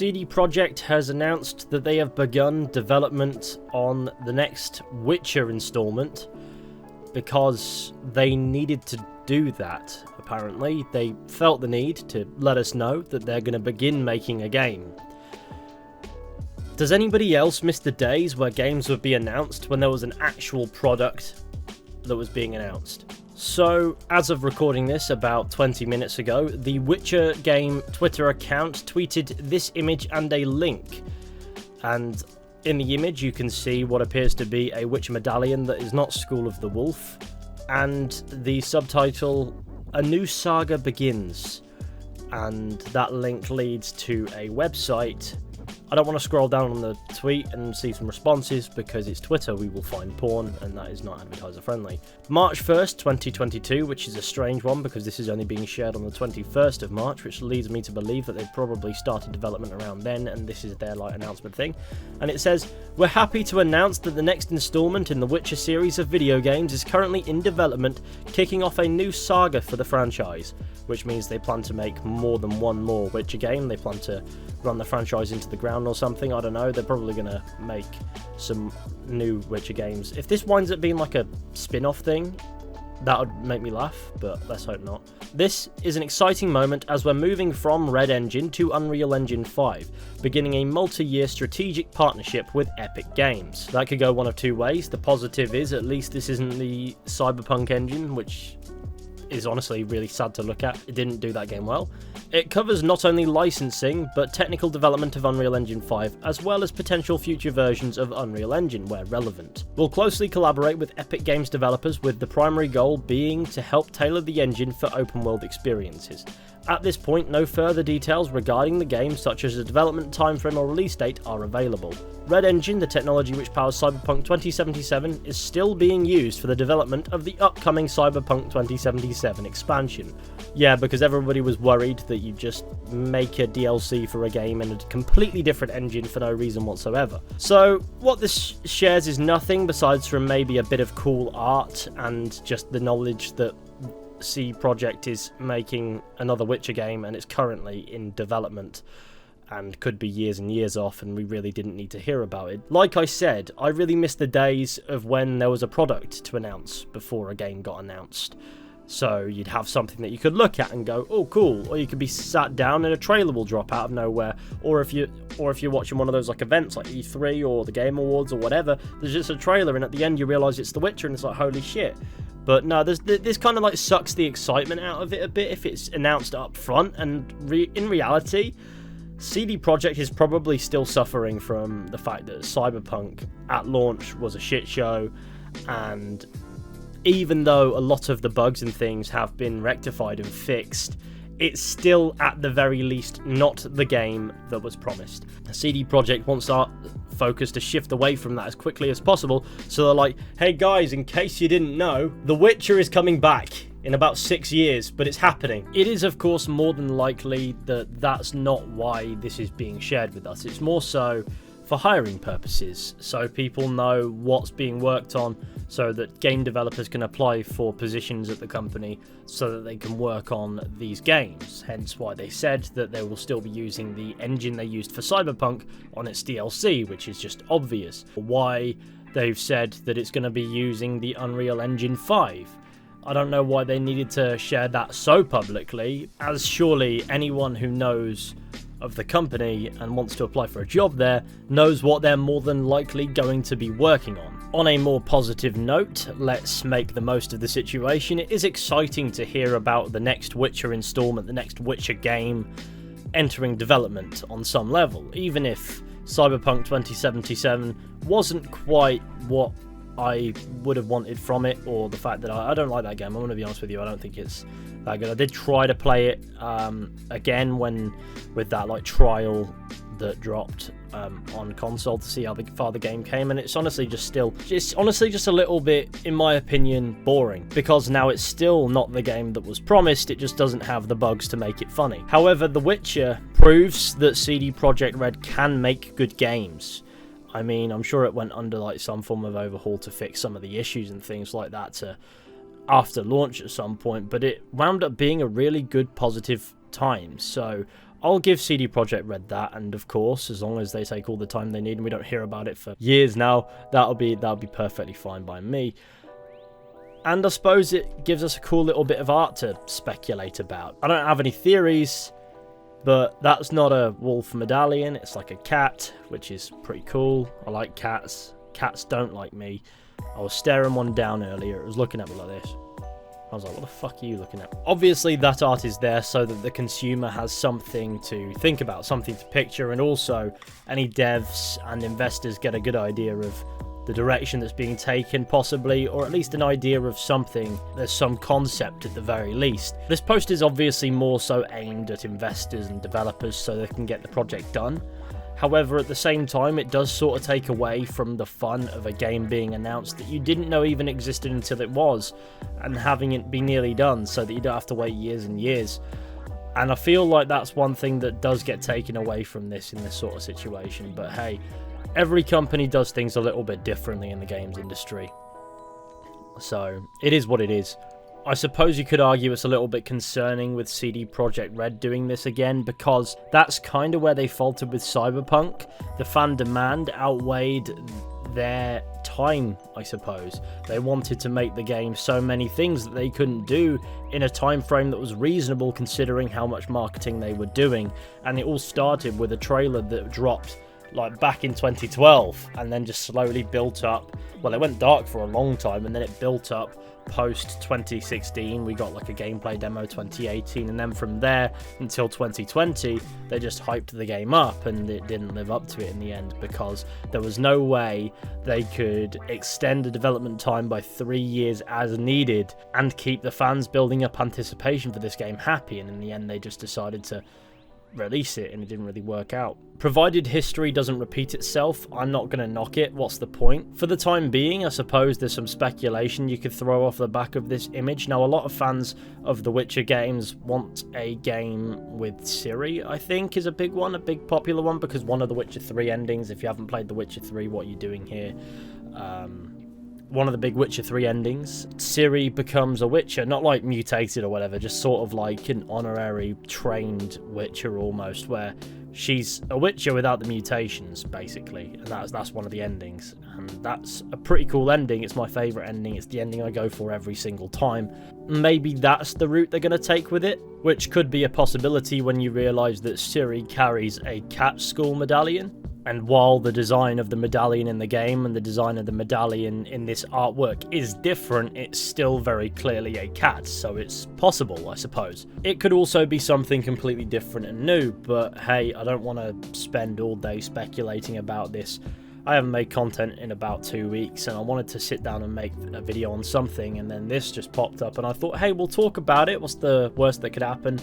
CD Projekt has announced that they have begun development on the next Witcher installment because they needed to do that, apparently. They felt the need to let us know that they're going to begin making a game. Does anybody else miss the days where games would be announced when there was an actual product that was being announced? So, as of recording this about 20 minutes ago, the Witcher game Twitter account tweeted this image and a link. And in the image you can see what appears to be a Witcher medallion that is not School of the Wolf, and the subtitle, "A New Saga Begins." And that link leads to a website. I don't want to scroll down on the tweet and see some responses because it's Twitter, we will find porn, and that is not advertiser friendly. March 1st, 2022, which is a strange one because this is only being shared on the 21st of March, which leads me to believe that they've probably started development around then, and this is their announcement thing. And it says, "We're happy to announce that the next installment in the Witcher series of video games is currently in development, kicking off a new saga for the franchise," which means they plan to make more than one more Witcher game. They plan to run the franchise into the ground or something, I don't know. They're probably going to make some new Witcher games. If this winds up being like a spin-off thing, that would make me laugh, but let's hope not. This is an exciting moment as we're moving from Red Engine to Unreal Engine 5, beginning a multi-year strategic partnership with Epic Games. That could go one of two ways. The positive is at least this isn't the Cyberpunk engine, which is honestly really sad to look at. It didn't do that game well. It covers not only licensing, but technical development of Unreal Engine 5, as well as potential future versions of Unreal Engine where relevant. We'll closely collaborate with Epic Games developers, with the primary goal being to help tailor the engine for open world experiences. At this point, no further details regarding the game, such as a development timeframe or release date, are available. Red Engine, the technology which powers Cyberpunk 2077, is still being used for the development of the upcoming Cyberpunk 2077 expansion. Yeah, because everybody was worried that you just make a DLC for a game in a completely different engine for no reason whatsoever. So, what this shares is nothing besides from maybe a bit of cool art and just the knowledge that CD Projekt is making another Witcher game and it's currently in development and could be years and years off, and we really didn't need to hear about it. Like I said, I really miss the days of when there was a product to announce before a game got announced. So you'd have something that you could look at and go, oh cool, or you could be sat down and a trailer will drop out of nowhere, or if you're watching one of those like events like E3 or the Game Awards or whatever, there's just a trailer and at the end you realise it's The Witcher and it's like, holy shit. But no, this kind of like sucks the excitement out of it a bit if it's announced up front, and in reality, CD Projekt is probably still suffering from the fact that Cyberpunk at launch was a shit show, and even though a lot of the bugs and things have been rectified and fixed, it's still at the very least not the game that was promised. CD Projekt wants our focus to shift away from that as quickly as possible, so they're like, hey guys, in case you didn't know, The Witcher is coming back in about 6 years, but it's happening. It is of course more than likely that that's not why this is being shared with us. It's more so for hiring purposes, so people know what's being worked on, so that game developers can apply for positions at the company so that they can work on these games. Hence why they said that they will still be using the engine they used for Cyberpunk on its DLC, which is just obvious. Why they've said that it's going to be using the Unreal Engine 5. I don't know why they needed to share that so publicly, as surely anyone who knows of the company and wants to apply for a job there knows what they're more than likely going to be working on. On a more positive note, let's make the most of the situation. It is exciting to hear about the next Witcher installment, the next Witcher game entering development on some level, even if Cyberpunk 2077 wasn't quite what I would have wanted from it, or the fact that I don't like that game. I'm going to be honest with you, I don't think it's that good. I did try to play it again with that like trial that dropped on console to see how far the game came, and it's honestly just a little bit, in my opinion, boring, because now it's still not the game that was promised. It just doesn't have the bugs to make it funny. However, The Witcher proves that CD Projekt Red can make good games. I mean, I'm sure it went under like some form of overhaul to fix some of the issues and things like that after launch at some point, but it wound up being a really good positive time. So I'll give CD Projekt Red that, and of course, as long as they take all the time they need and we don't hear about it for years now, that'll be perfectly fine by me. And I suppose it gives us a cool little bit of art to speculate about. I don't have any theories, but that's not a wolf medallion, it's like a cat, which is pretty cool. I like cats. Cats don't like me. I was staring one down earlier, it was looking at me like this. I was like, what the fuck are you looking at? Obviously, that art is there so that the consumer has something to think about, something to picture, and also any devs and investors get a good idea of the direction that's being taken, possibly, or at least an idea of something. There's some concept at the very least. This post is obviously more so aimed at investors and developers so they can get the project done. However, at the same time, it does sort of take away from the fun of a game being announced that you didn't know even existed until it was, and having it be nearly done so that you don't have to wait years and years. And I feel like that's one thing that does get taken away from this in this sort of situation. But hey, every company does things a little bit differently in the games industry. So, it is what it is. I suppose you could argue it's a little bit concerning with CD Projekt Red doing this again, because that's kind of where they faltered with Cyberpunk. The fan demand outweighed their time, I suppose. They wanted to make the game so many things that they couldn't do in a time frame that was reasonable considering how much marketing they were doing. And it all started with a trailer that dropped like back in 2012 and then just slowly built up. Well, it went dark for a long time and then it built up post 2016. We got like a gameplay demo 2018, and then from there until 2020 they just hyped the game up, and it didn't live up to it in the end because there was no way they could extend the development time by 3 years as needed and keep the fans building up anticipation for this game happy. And in the end they just decided to release it, and it didn't really work out. Provided history doesn't repeat itself, I'm not going to knock it. What's the point? For the time being, I suppose there's some speculation you could throw off the back of this image. Now, a lot of fans of the Witcher games want a game with Ciri, I think, is a big one, a big popular one, because one of the Witcher 3 endings, if you haven't played the Witcher 3, what are you doing here? One of the big Witcher 3 endings, Ciri becomes a Witcher, not like mutated or whatever, just sort of like an honorary trained Witcher almost, where she's a Witcher without the mutations, basically, and that's one of the endings, and that's a pretty cool ending. It's my favourite ending, it's the ending I go for every single time. Maybe that's the route they're going to take with it, which could be a possibility when you realise that Ciri carries a cat skull medallion. And while the design of the medallion in the game and the design of the medallion in this artwork is different, it's still very clearly a cat, so it's possible, I suppose. It could also be something completely different and new, but hey, I don't want to spend all day speculating about this. I haven't made content in about 2 weeks, and I wanted to sit down and make a video on something, and then this just popped up, and I thought, hey, we'll talk about it. What's the worst that could happen?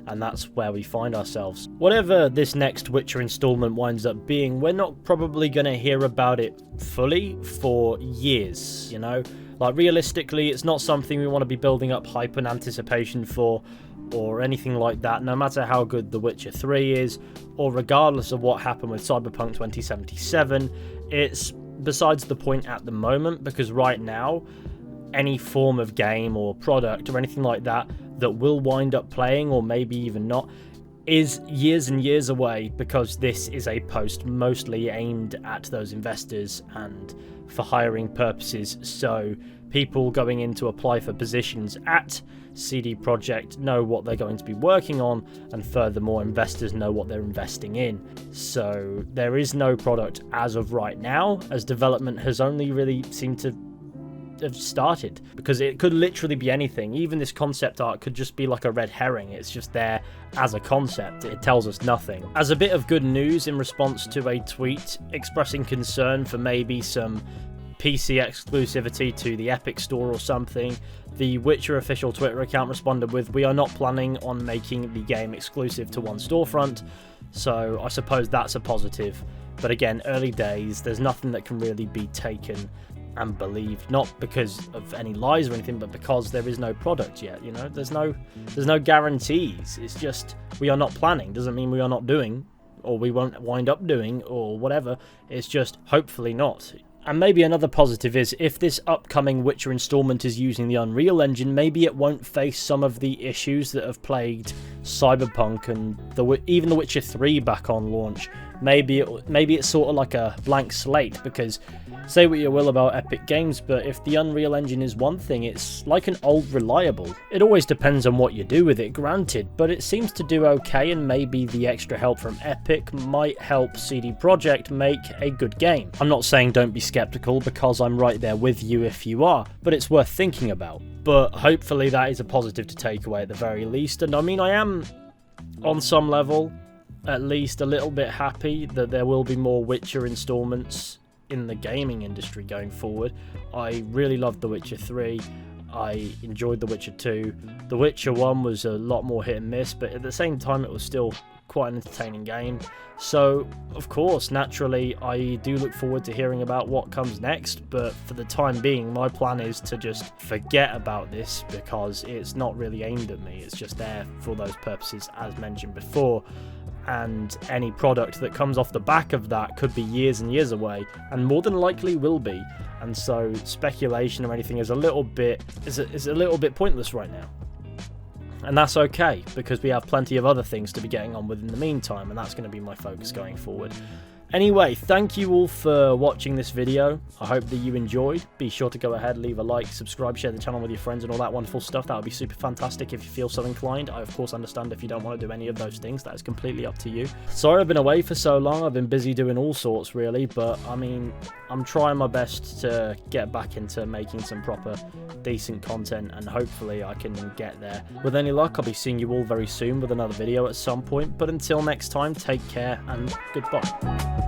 And that's where we find ourselves. Whatever this next Witcher installment winds up being, we're not probably going to hear about it fully for years, you know? Like, realistically, it's not something we want to be building up hype and anticipation for, or anything like that, no matter how good The Witcher 3 is, or regardless of what happened with Cyberpunk 2077. It's besides the point at the moment, because right now, any form of game or product or anything like that that will wind up playing, or maybe even not, is years and years away, because this is a post mostly aimed at those investors and for hiring purposes. So people going in to apply for positions at CD Projekt know what they're going to be working on, and furthermore, investors know what they're investing in. So there is no product as of right now, as development has only really seemed to have started, because it could literally be anything. Even this concept art could just be like a red herring. It's just there as a concept. It tells us nothing. As a bit of good news, in response to a tweet expressing concern for maybe some PC exclusivity to the Epic Store or something, the Witcher official Twitter account responded with, "We are not planning on making the game exclusive to one storefront." So I suppose that's a positive. But again, early days, there's nothing that can really be taken and believed, not because of any lies or anything, but because there is no product yet. You know, there's no guarantees. It's just, we are not planning. Doesn't mean we are not doing, or we won't wind up doing, or whatever. It's just hopefully not. And maybe another positive is, if this upcoming Witcher installment is using the Unreal Engine, maybe it won't face some of the issues that have plagued Cyberpunk and even The Witcher 3 back on launch. Maybe it's sort of like a blank slate, because say what you will about Epic Games, but if the Unreal Engine is one thing, it's like an old reliable. It always depends on what you do with it, granted, but it seems to do okay, and maybe the extra help from Epic might help CD Projekt make a good game. I'm not saying don't be skeptical, because I'm right there with you if you are, but it's worth thinking about. But hopefully that is a positive to take away at the very least, and I mean, I am, on some level, at least a little bit happy that there will be more Witcher installments in the gaming industry going forward. I really loved The Witcher 3, I enjoyed The Witcher 2, The Witcher 1 was a lot more hit and miss, but at the same time it was still quite an entertaining game. So, of course, naturally, I do look forward to hearing about what comes next, but for the time being, my plan is to just forget about this, because it's not really aimed at me, it's just there for those purposes as mentioned before. And any product that comes off the back of that could be years and years away, and more than likely will be. And so speculation or anything is a little bit pointless right now. And that's okay, because we have plenty of other things to be getting on with in the meantime, and that's going to be my focus going forward. Anyway, thank you all for watching this video. I hope that you enjoyed. Be sure to go ahead, leave a like, subscribe, share the channel with your friends and all that wonderful stuff. That would be super fantastic if you feel so inclined. I, of course, understand if you don't want to do any of those things. That is completely up to you. Sorry I've been away for so long. I've been busy doing all sorts, really. But, I mean, I'm trying my best to get back into making some proper, decent content. And hopefully I can get there. With any luck, I'll be seeing you all very soon with another video at some point. But until next time, take care and goodbye.